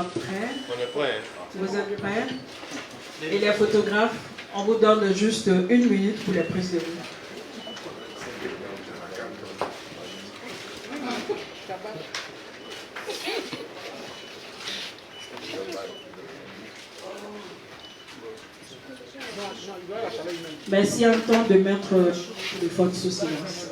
sera prêt. On est prêt. Vous êtes prêts? Et les photographes, on vous donne juste 1 minute pour les prises de vue. Merci en temps de mettre les photos sous silence.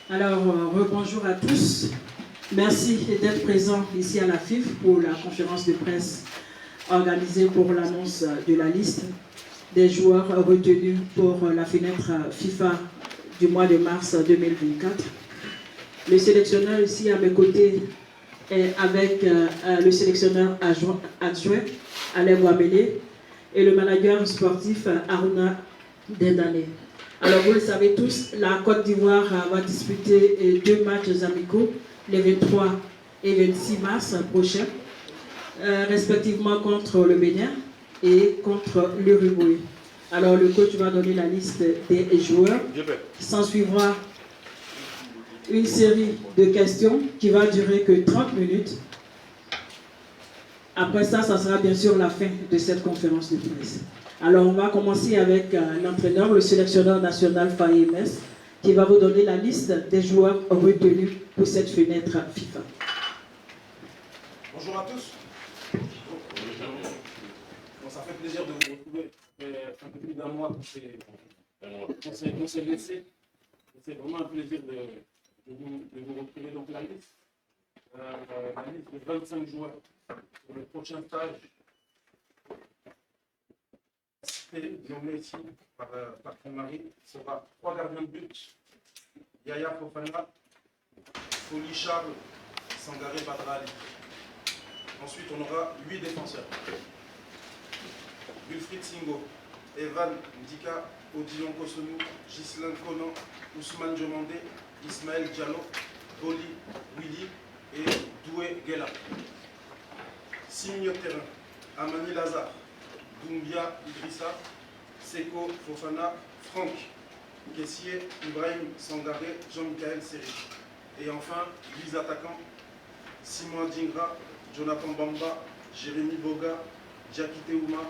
Alors, rebonjour à tous. Merci d'être présents ici à la FIF pour la conférence de presse organisée pour l'annonce de la liste des joueurs retenus pour la fenêtre FIFA du mois de mars 2024. Le sélectionneur ici à mes côtés est avec le sélectionneur adjoint Alain Boismélé et le manager sportif Aruna Dendane. Alors vous le savez tous, la Côte d'Ivoire va disputer 2 matchs amicaux les 23 et 26 mars prochains, respectivement contre le Bénin et contre l'Uruguay. Alors le coach va donner la liste des joueurs. S'en suivra une série de questions qui va durer que 30 minutes. Après ça, ça sera bien sûr la fin de cette conférence de presse. Alors on va commencer avec l'entraîneur, le sélectionneur national FAEMS, qui va vous donner la liste des joueurs retenus pour cette fenêtre FIFA. Bonjour à tous. Bon, ça fait plaisir de vous retrouver. Un peu plus d'un mois qu'on s'est laissé. C'est vraiment un plaisir de vous retrouver. Donc la liste de 25 joueurs pour le prochain stage. Cité nommé ici par Marie sera 3 gardiens de but. Yaya Fofana, Foli Charles, Sangaré Badrali. Ensuite, on aura 8 défenseurs. Wilfried Singo, Evan Ndika, Odilon Kosonou, Ghislain Konan, Ousmane Diomandé, Ismaël Diallo, Boli Willy et Doué Guela. 6 milieux de terrain. Amani Lazare, Doumbia Idrissa, Seko Fofana, Franck Kessier, Ibrahim Sangaré, Jean-Michel Seri. Et enfin, 10 attaquants, Simon Dingra, Jonathan Bamba, Jérémy Boga, Diakité Ouma,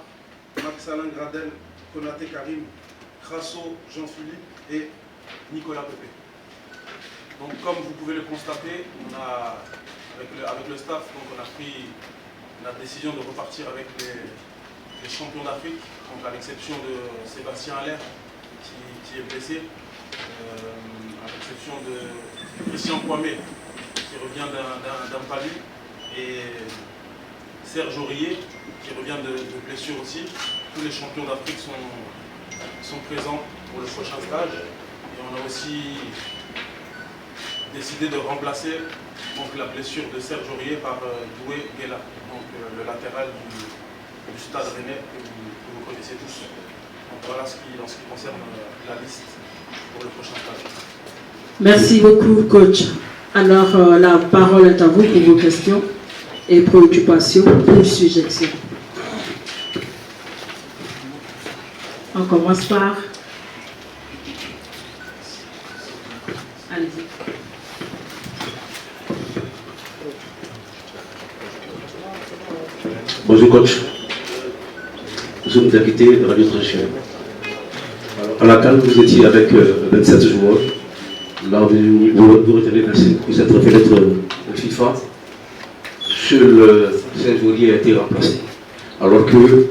Max-Alain Gradel, Konaté Karim, Crasso Jean-Philippe et Nicolas Pépé. Donc comme vous pouvez le constater, avec le staff, donc on a pris la décision de repartir avec les champions d'Afrique, donc à l'exception de Sébastien Allaire qui est blessé, à l'exception de Christian Kwame qui revient d'un palu et Serge Aurier qui revient de blessure aussi. Tous les champions d'Afrique sont présents pour le prochain stage et on a aussi décidé de remplacer donc, la blessure de Serge Aurier par Doué Guela, donc le latéral du Stade Rennais que vous connaissez tous. Donc voilà ce qui concerne la liste pour le prochain stage. Merci beaucoup, coach. Alors, la parole est à vous pour vos questions et préoccupations ou suggestions. On commence par... Allez-y. Bonjour coach, je vous ai quitté Radio Tranchère. À la CAN, vous étiez avec 27 joueurs. Là, vous retenez 25 pour cette fenêtre FIFA. Seul Saint-Jourier a été remplacé. Alors que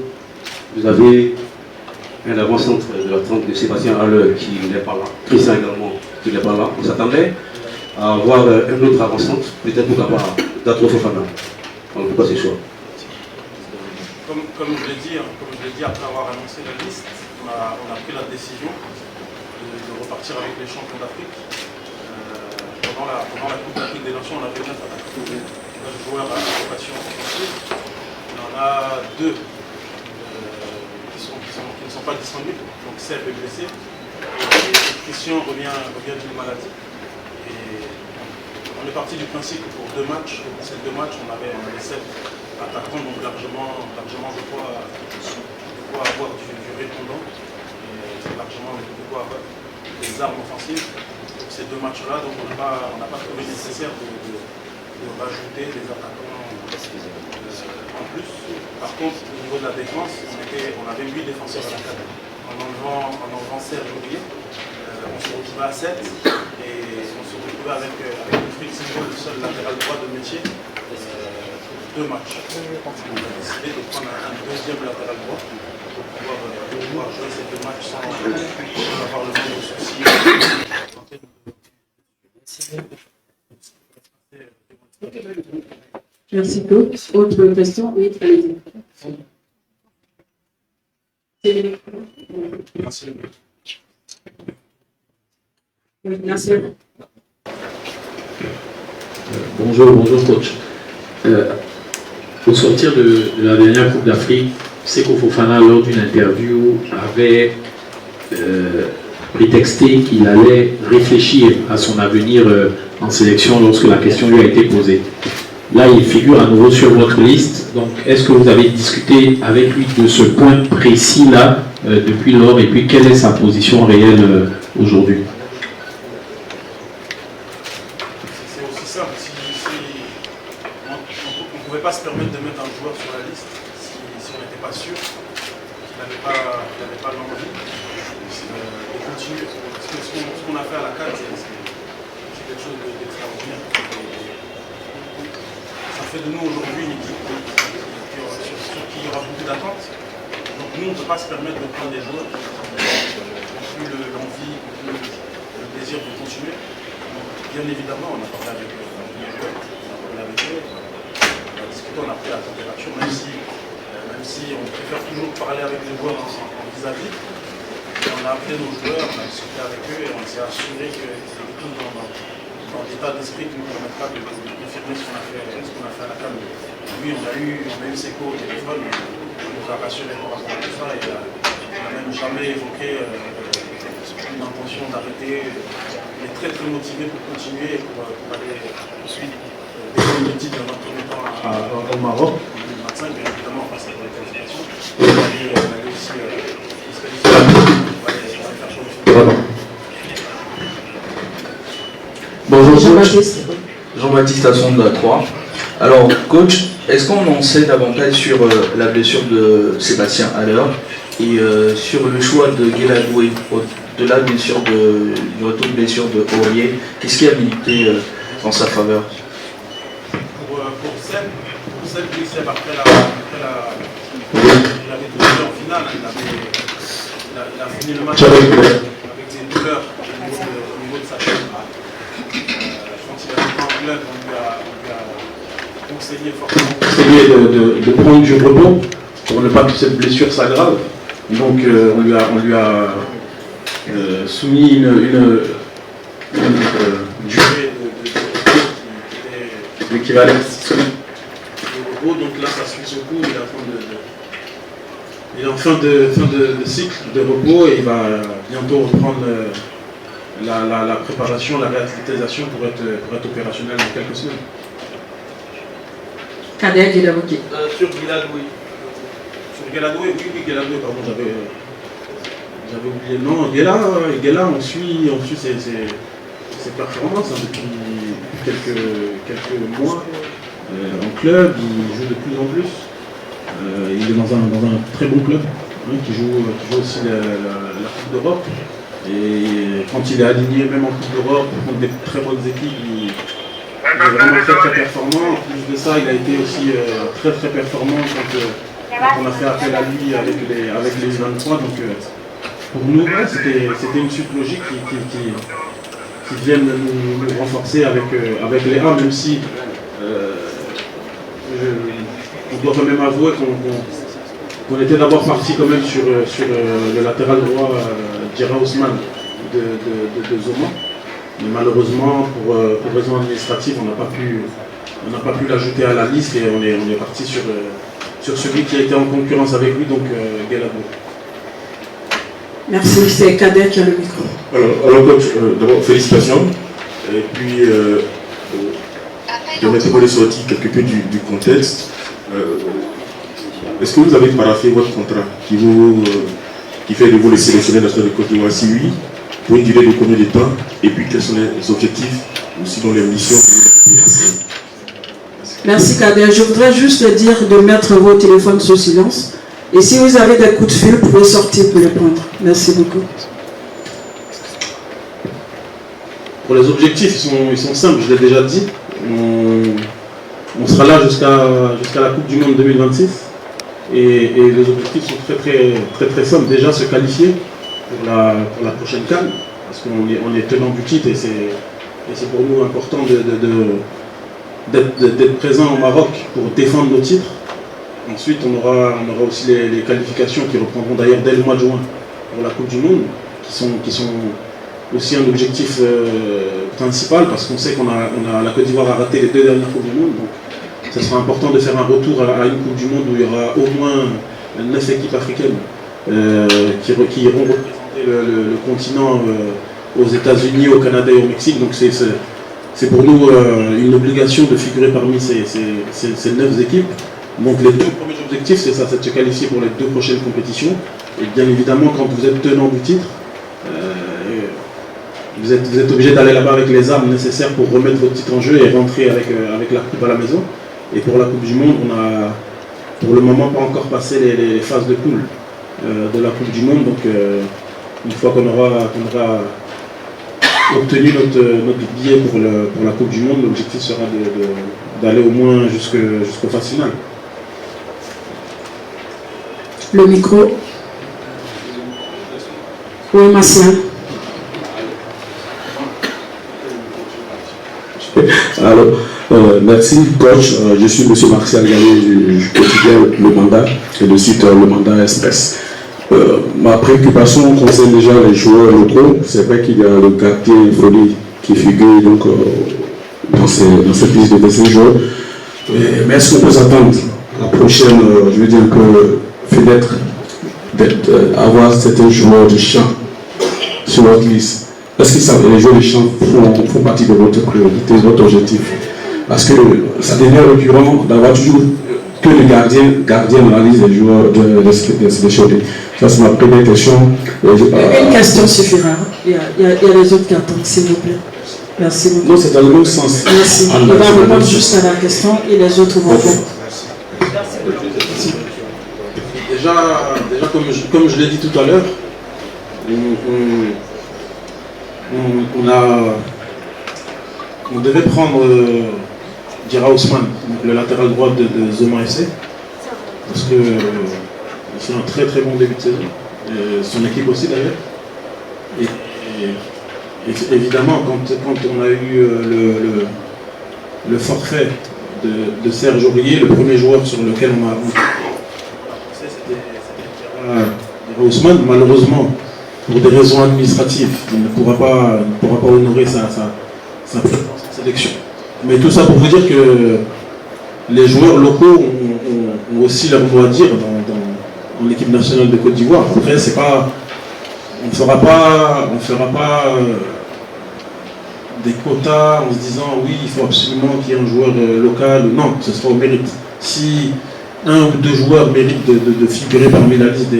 vous avez un avant-centre de la trempe de Sébastien Haller qui n'est pas là, Christian également qui n'est pas là. On s'attendait à avoir un autre avant-centre, peut-être pour avoir d'Atro Fofana. Alors pourquoi ce choix? Comme je l'ai dit, après avoir annoncé la liste, on a pris la décision de repartir avec les champions d'Afrique. Pendant la Coupe d'Afrique des Nations, on avait 9 joueurs à vocation offensive. Il y en a 2 qui ne sont pas disponibles, donc Seb est blessé. Et Christian revient d'une maladie. Et on est parti du principe que pour 2 matchs, pour ces 2 matchs, on avait 7 attaquant, donc largement je crois pouvoir avoir du répondant et largement de pouvoir avoir des armes offensives pour ces deux matchs-là. Donc on n'a pas trouvé nécessaire de rajouter des attaquants en plus. Par contre, au niveau de la défense, on avait 8 défenseurs à la cadre. En enlevant Serge Aurier, on se retrouvait à 7 et on se retrouvait avec Wilfried Senghol, le seul latéral droit de métier, 2 matchs. On a décidé de prendre un deuxième latéral droit pour pouvoir jouer ces 2 matchs sans avoir le même souci. Merci beaucoup. Autre question? Oui, allez-y. Merci. Bonjour coach. Au sortir de la dernière Coupe d'Afrique, Seko Fofana, lors d'une interview, avait prétexté qu'il allait réfléchir à son avenir en sélection lorsque la question lui a été posée. Là, il figure à nouveau sur votre liste. Donc, est-ce que vous avez discuté avec lui de ce point précis-là depuis lors, et puis quelle est sa position réelle aujourd'hui? C'est aussi simple. On ne pouvait pas se permettre de mettre un joueur sur la liste si on n'était pas sûr qu'il n'avait pas l'envie de continuer. Parce que ce qu'on a fait à la CAN, c'est quelque chose d'extraordinaire. Ça fait de nous aujourd'hui une équipe sur qui il y aura beaucoup d'attentes. Donc nous, on ne peut pas se permettre de prendre des joueurs qui n'ont plus l'envie, le désir de continuer. Donc, bien évidemment, on a parlé avec les joueurs, on a discuté, on a pris la température, même si on préfère toujours parler avec les joueurs en vis-à-vis. On a appelé nos joueurs, on a discuté avec eux et on s'est assuré qu'ils étaient tous dans l'état d'esprit qui nous permettra de confirmer ce qu'on a fait à la CAN. Oui, on a eu Seko au téléphone, on nous a rassuré par rapport à tout ça et on n'a même jamais évoqué une intention d'arrêter. On est très motivé pour continuer et pour aller défendre le titre dans un premier temps au Maroc. En 2025, bien évidemment, on passe à la qualification. On va aller aussi se qualifier. On va aller faire chaud. Bonjour coach, Jean-Baptiste Asson de la 3. Alors coach, est-ce qu'on en sait davantage sur la blessure de Sébastien Haller et sur le choix de Guéladoué, au-delà bien sûr du retour de blessure de Aurier, qu'est-ce qui a milité en sa faveur? Pour Seb, après il avait touché en finale, il a fini le match avec des douleurs au niveau de sa tête. Quand il a été en club, on lui a conseillé fortement de prendre du repos pour ne pas que cette blessure s'aggrave. Donc on lui a soumis une durée l'équivalent de repos. Donc là ça suit beaucoup, il est en fin de cycle de repos et il va bientôt reprendre la préparation, la réathlétisation pour être opérationnel dans quelques semaines. Kader Guéladoué. Sur Guéladoué. Sur Guéladoué, oui, Guéladoué, pardon, j'avais oublié le nom. Guéla, on suit ses performances depuis quelques mois en club, il joue de plus en plus. Il est dans un très bon club qui joue aussi la Coupe d'Europe. Et quand il est aligné même en Coupe d'Europe contre des très bonnes équipes, il est vraiment très performant. En plus de ça, il a été aussi très performant quand on a fait appel à lui avec les 23. Donc pour nous, c'était une suite logique qui viennent nous renforcer avec les A, même si on doit quand même avouer qu'on était d'abord parti quand même sur le latéral droit Djera Ousmane de Zoma. Mais malheureusement, pour raisons administratives, on n'a pas pu l'ajouter à la liste et on est parti sur celui qui a été en concurrence avec lui, donc Guéladoué. Merci, c'est Kader qui a le micro. Alors coach, d'abord félicitations. Et puis, permettez-moi de sortir quelque peu du contexte. est-ce que vous avez parafé votre contrat qui fait de vous le sélectionneur national de Côte d'Ivoire? Si oui, pour une durée de combien de temps? Et puis quels sont les objectifs ou sinon les missions que vous avez assignées? Merci Kader. Je voudrais juste dire de mettre vos téléphones sur silence. Et si vous avez des coups de fil, vous pouvez sortir pour les prendre. Merci beaucoup. Pour les objectifs, ils sont simples, je l'ai déjà dit. On sera là jusqu'à la Coupe du Monde 2026. Et les objectifs sont très simples. Déjà se qualifier pour la prochaine CAN, parce qu'on est tenant du titre et c'est pour nous important d'être présent au Maroc pour défendre nos titres. Ensuite, on aura aussi les qualifications qui reprendront d'ailleurs dès le mois de juin pour la Coupe du Monde, qui sont aussi un objectif principal, parce qu'on sait la Côte d'Ivoire a raté les 2 dernières Coupes du Monde. Donc, ce sera important de faire un retour à une Coupe du Monde où il y aura au moins 9 équipes africaines qui iront représenter le continent aux États-Unis, au Canada et au Mexique. Donc c'est pour nous une obligation de figurer parmi ces 9 équipes. Donc les 2 premiers objectifs, c'est ça, c'est de se qualifier pour les 2 prochaines compétitions. Et bien évidemment, quand vous êtes tenant du titre, vous êtes obligé d'aller là-bas avec les armes nécessaires pour remettre votre titre en jeu et rentrer avec la coupe à la maison. Et pour la Coupe du Monde, on a pour le moment pas encore passé les phases de poule de la Coupe du Monde. Donc une fois qu'on aura obtenu notre billet pour la Coupe du Monde, l'objectif sera d'aller au moins jusqu'aux phases finales. Le micro. Oui, Martial. Alors, merci coach, je suis M. Martial Gallé du quotidien Le Mandat et le site Le Mandat Express. Ma préoccupation concerne déjà les joueurs locaux. C'est vrai qu'il y a le gardien Folie qui figure donc dans cette liste de ces joueurs. Mais est-ce qu'on peut s'attendre la prochaine, je veux dire que fenêtre, avoir certains joueurs de champ sur votre liste? Est-ce que les joueurs de champ font partie de votre priorité, de votre objectif? Parce que ça devient récurrent d'avoir toujours que le gardien dans la liste des joueurs de sélectionnés. Ça, c'est ma première question. Une question suffira. Il y a les autres qui attendent, s'il vous plaît. Merci beaucoup. Non, c'est dans le même sens. Merci. Il va répondre juste à la question et les autres vont répondre. Déjà comme je l'ai dit tout à l'heure, on devait prendre Dira Ousmane, donc le latéral droit de Zoma FC, parce que c'est un très très bon début de saison, et son équipe aussi d'ailleurs. Et évidemment, quand on a eu le forfait de Serge Aurier, le premier joueur sur lequel on a avancé, c'était Dira Ousmane. Malheureusement, pour des raisons administratives, il ne pourra pas honorer sa sélection. Mais tout ça pour vous dire que les joueurs locaux ont aussi leur mot à dire dans l'équipe nationale de Côte d'Ivoire. Après, on ne fera pas des quotas en se disant oui, il faut absolument qu'il y ait un joueur local. Non, ce sera au mérite. Si 1 ou 2 joueurs méritent de figurer parmi la liste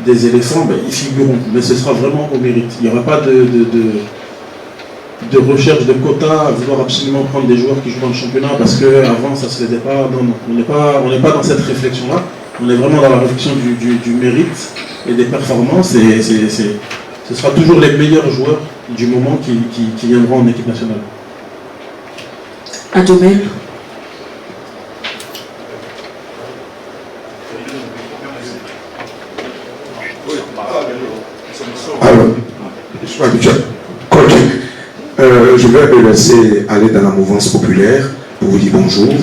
des éléphants, ils figureront, mais ce sera vraiment au mérite. Il n'y aura pas de recherche de quotas à vouloir absolument prendre des joueurs qui jouent dans le championnat parce qu'avant ça se faisait pas. Non, on n'est pas dans cette réflexion-là. On est vraiment dans la réflexion du mérite et des performances et ce sera toujours les meilleurs joueurs du moment qui viendront en équipe nationale. Adomel. Alors, je suis habitué. Coach, je vais me laisser aller dans la mouvance populaire pour vous dire bonjour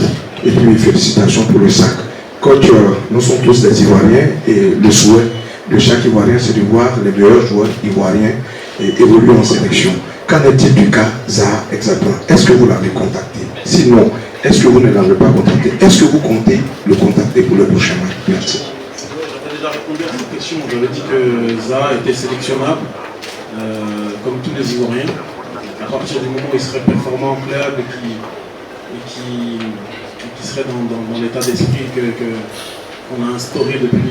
et puis félicitations pour le sac. Coach, nous sommes tous des Ivoiriens et le souhait de chaque Ivoirien, c'est de voir les meilleurs joueurs ivoiriens évoluer en sélection. Qu'en est-il du cas Zaha exactement? Est-ce que vous l'avez contacté? Sinon, est-ce que vous ne l'avez pas contacté? Est-ce que vous comptez le contacter pour le prochain match? Merci. J'avais déjà répondu à cette question. J'avais dit que Zaha était sélectionnable, comme tous les Ivoiriens. À partir du moment où il serait performant en club et qui serait dans l'état d'esprit qu'on a instauré depuis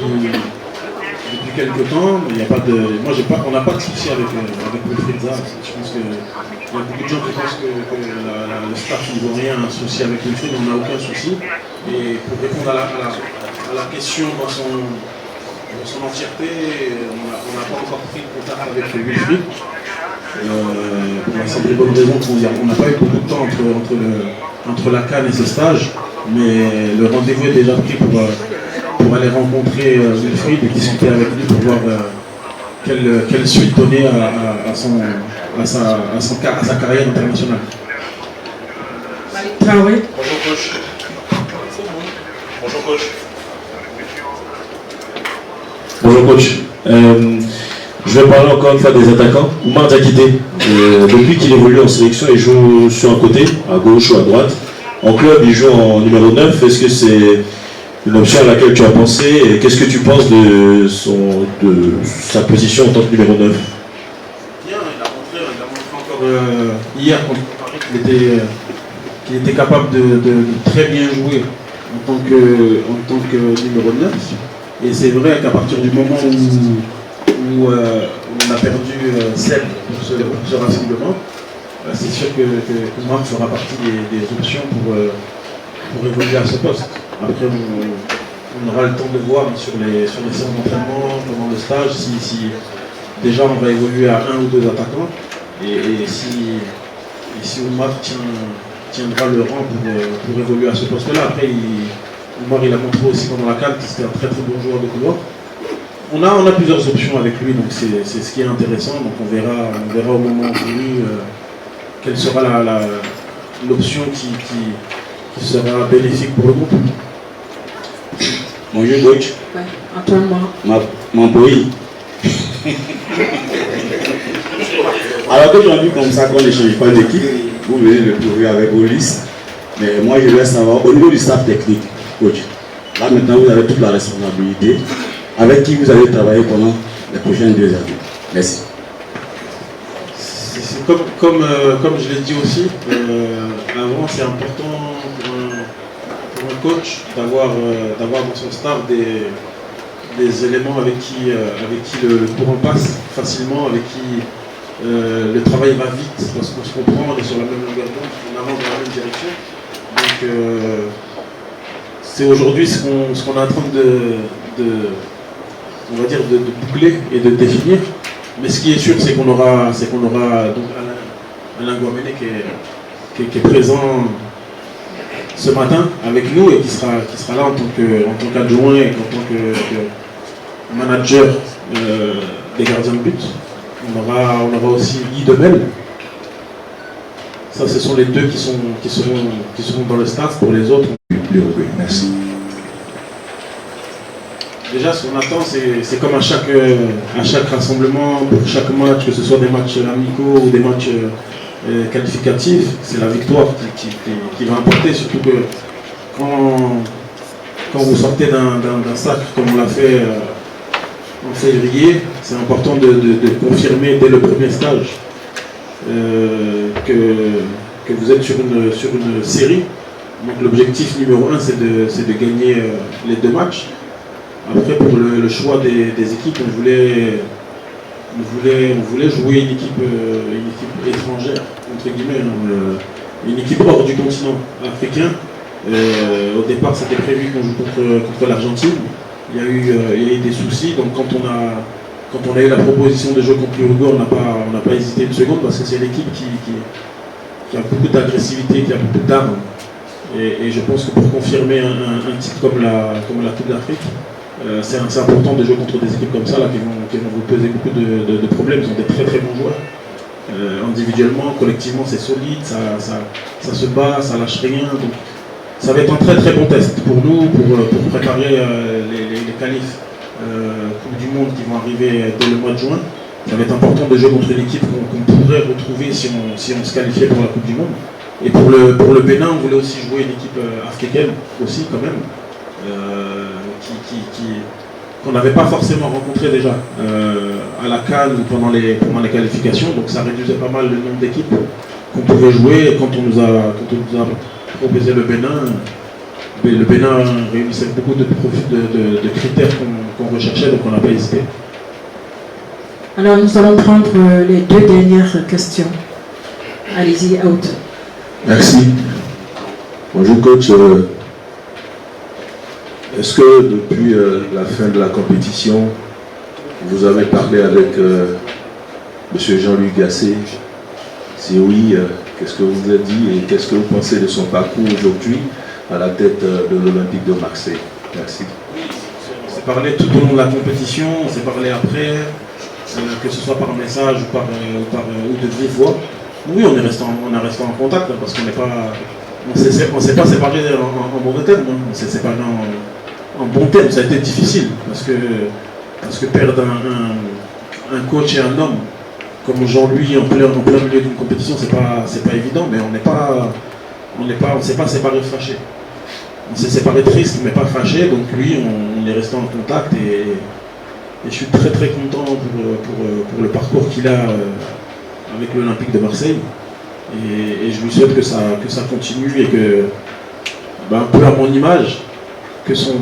quelques temps. Mais il y a pas de, on n'a pas de souci avec Wilfried Zaha. Je pense qu'il y a beaucoup de gens qui pensent que le staff ivoirien a un souci avec Wilfried, on n'a aucun souci. Et pour répondre à la question dans son entièreté, on n'a pas encore pris contact avec Wilfried. Pour la simple et bonne raison qu'on n'a pas eu beaucoup de temps entre la CAN et ce stage, mais le rendez-vous est déjà pris pour aller rencontrer Wilfried et discuter avec lui pour voir quelle suite donner à sa carrière internationale. Traoré. Bonjour coach. Bonjour coach. Bonjour coach. Je vais parler encore une fois des attaquants. Oumar Diakité, depuis qu'il évolue en sélection, il joue sur un côté, à gauche ou à droite. En club, il joue en numéro 9. Est-ce que c'est une option à laquelle tu as pensé? Et qu'est-ce que tu penses de sa position en tant que numéro 9? Bien, il a montré encore hier contre Paris qu'il était capable de très bien jouer en tant que numéro 9. Et c'est vrai qu'à partir du moment où on a perdu Seb pour ce rassemblement, c'est sûr que Oumar fera partie des options pour évoluer à ce poste. Après, on aura le temps de voir sur les séances d'entraînement, pendant le stage, si déjà on va évoluer à un ou deux attaquants, et si Oumar tiendra le rang pour évoluer à ce poste-là. Après, Oumar il a montré aussi pendant la CAN que c'était un très très bon joueur de couloir. On a plusieurs options avec lui, donc c'est ce qui est intéressant. Donc on verra au moment venu quelle sera l'option qui sera bénéfique pour le groupe. Bonjour coach. Ouais. Antoine, Mon pays. Alors que j'ai vu comme ça qu'on ne change pas d'équipe, vous venez de le prouver avec vos listes. Mais moi je voulais savoir, au niveau du staff technique, coach, là maintenant vous avez toute la responsabilité. Avec qui vous allez travailler pendant les prochaines 2 années? Merci. C'est comme je l'ai dit aussi, avant c'est important pour un coach d'avoir dans son staff des éléments avec qui le courant passe facilement, avec qui le travail va vite, parce qu'on se comprend, on est sur la même longueur d'onde, on avance dans la même direction. Donc c'est aujourd'hui ce qu'on est en train on va dire de boucler et de définir. Mais ce qui est sûr, c'est qu'on aura donc Alain Guamene qui est présent ce matin avec nous et qui sera là en tant qu'adjoint et en tant que manager des gardiens de but. On aura aussi Guy Demel. Ça, ce sont les deux qui seront dans le staff. Pour les autres, Merci. déjà, ce qu'on attend, c'est comme à chaque rassemblement, pour chaque match, que ce soit des matchs amicaux ou des matchs qualificatifs, c'est la victoire qui va importer. Surtout que quand vous sortez d'un sacre comme on l'a fait en février, c'est important de confirmer dès le premier stage que vous êtes sur une série. Donc l'objectif numéro 1, c'est de gagner les 2 matchs. Après, pour le choix des équipes, on voulait jouer une équipe étrangère, entre guillemets, une équipe hors du continent africain. Au départ, c'était prévu qu'on joue contre l'Argentine. Il y a eu des soucis, donc quand on a eu la proposition de jouer contre l'Uruguay, on n'a pas hésité une seconde, parce que c'est l'équipe qui a beaucoup d'agressivité, qui a beaucoup d'armes. Et je pense que pour confirmer un titre comme la Coupe d'Afrique, c'est important de jouer contre des équipes comme ça là, qui vont vous poser beaucoup de problèmes. Ils ont des très très bons joueurs. Individuellement, collectivement, c'est solide, ça se bat, ça lâche rien. Donc, ça va être un très très bon test pour nous, pour préparer les qualifs Coupe du Monde qui vont arriver dès le mois de juin. Ça va être important de jouer contre une équipe qu'on pourrait retrouver si on se qualifiait pour la Coupe du Monde. Et pour le Bénin, on voulait aussi jouer une équipe africaine aussi quand même. Qu'on n'avait pas forcément rencontré déjà à la CAN pendant les qualifications, donc ça réduisait pas mal le nombre d'équipes qu'on pouvait jouer. Et quand on nous a proposé le Bénin, le Bénin réunissait beaucoup de critères qu'on recherchait, donc on n'a pas hésité. Alors nous allons prendre les 2 dernières questions. Allez-y, out. Merci. Bonjour coach. Est-ce que depuis la fin de la compétition, vous avez parlé avec M. Jean-Louis Gasset? Si oui, qu'est-ce que vous avez dit et qu'est-ce que vous pensez de son parcours aujourd'hui à la tête de l'Olympique de Marseille? Merci. On s'est parlé tout au long de la compétition, on s'est parlé après, que ce soit par message ou de vive voix. Oui, on est resté en contact hein, parce qu'on n'est pas, on s'est pas séparés en mauvais termes, hein. On s'est séparés en bon terme. Ça a été difficile parce que perdre un coach et un homme comme Jean-Louis en plein milieu d'une compétition, c'est pas évident, mais on s'est pas séparés fâchés. On s'est séparés tristes mais pas fâchés, donc lui on est resté en contact et je suis très très content pour le parcours qu'il a avec l'Olympique de Marseille et je lui souhaite que ça continue et que un peu à mon image que son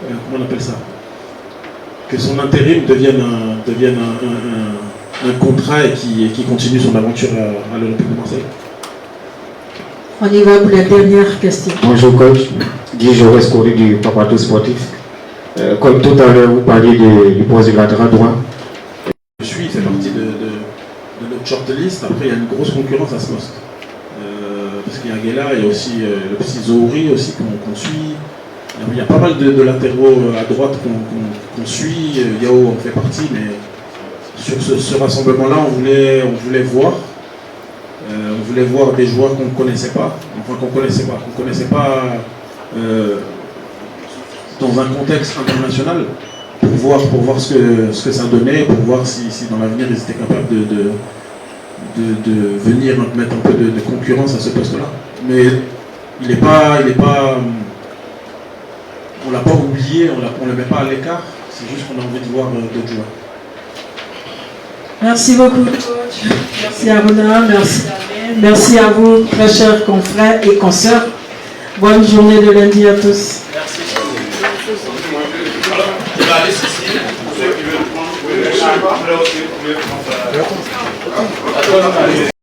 comment on appelle ça, que son intérim devienne un contrat et qui continue son aventure à l'Olympique de Marseille. On y va pour la dernière question. Bonjour coach, Guy Jaurès Corée du Papato Sportif. Comme tout à l'heure, vous parliez du poste de latéral droit. Je suis, il fait partie de notre shortlist. Après, il y a une grosse concurrence à ce poste. Parce qu'il y a Guela, il y a aussi le petit Zohri aussi qu'on suit. Il y a pas mal de latéraux à droite qu'on suit. Yao en fait partie, mais sur ce rassemblement-là, on voulait voir. On voulait voir des joueurs qu'on ne connaissait pas, dans un contexte international, pour voir ce que ça donnait, pour voir si dans l'avenir ils étaient capables de venir mettre un peu de concurrence à ce poste-là. Mais il n'est pas, on l'a pas oublié, on ne le met pas à l'écart, c'est juste qu'on a envie de voir d'autres joueurs. Merci beaucoup, coach. Merci à Rona, merci à vous, très chers confrères et consoeurs. Bonne journée de lundi à tous. Merci. Je vais aller Cécile, pour ceux qui veulent prendre.